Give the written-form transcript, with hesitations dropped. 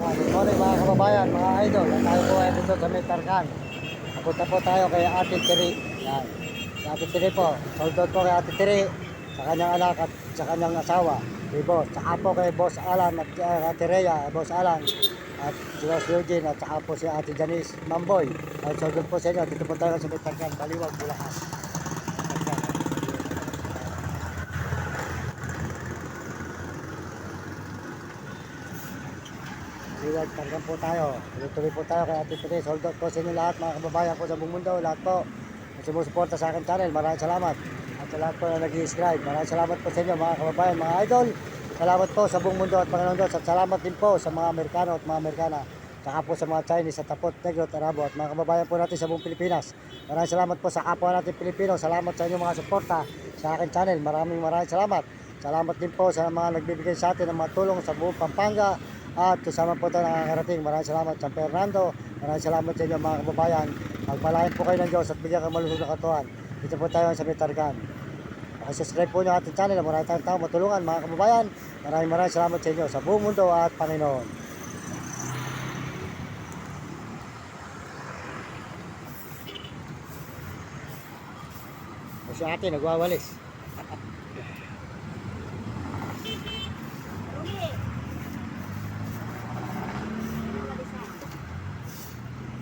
Good morning mga kababayan, mga idol. At tayo po ay dito sa may Tarkan. Napunta po tayo kay Ate Tiri. Yan. Si Ate Tiri po. Sold out po kay Ate Tiri sa kanyang anak at sa kanyang asawa. Si Boss. Saka po kay Boss Alan at Ate Rhea, Boss Alan. At si Boss Eugene at saka po si Ate Janice Mamboy. Ay sold out po sa inyo. Dito po tayo sa may Tarkan. Baliwag, Bulacan. Liwag, tanggang po tayo. Tuloy-tuloy po tayo kay Ate Tiri. Sold out po sa inyo lahat mga kababayan po sa buong mundo. Lahat po na sumusuporta sa akin channel. Maraming salamat. At sa lahat po na nag-i-subscribe. Maraming salamat po sa inyo mga kababayan, mga idol. Salamat po sa buong mundo at Panginoon Diyos. At salamat din po sa mga Amerikano at mga Amerikana. Saka po sa mga Chinese at Tapot, Negro at Arabo at mga kababayan po natin sa buong Pilipinas. Maraming salamat po sa kapwa natin Pilipino. Salamat sa inyo mga suporta sa akin channel. Maraming salamat. Salamat din po sa mga nagbibigay sa atin ng mga tulong sa buong Pampanga. At kasama po tayo nakakarating. Maraming salamat San Fernando. Maraming salamat sa inyo mga kababayan. Magpalain po kayo ng Diyos at bigyan kayo malusog na katuan. Dito po tayo sa Tarkan. Subscribe po nyo ating channel. Maraming tayong tao matulungan mga kababayan. Maraming salamat sa inyo sa buong mundo at Panginoon. Si ate nagwawalis.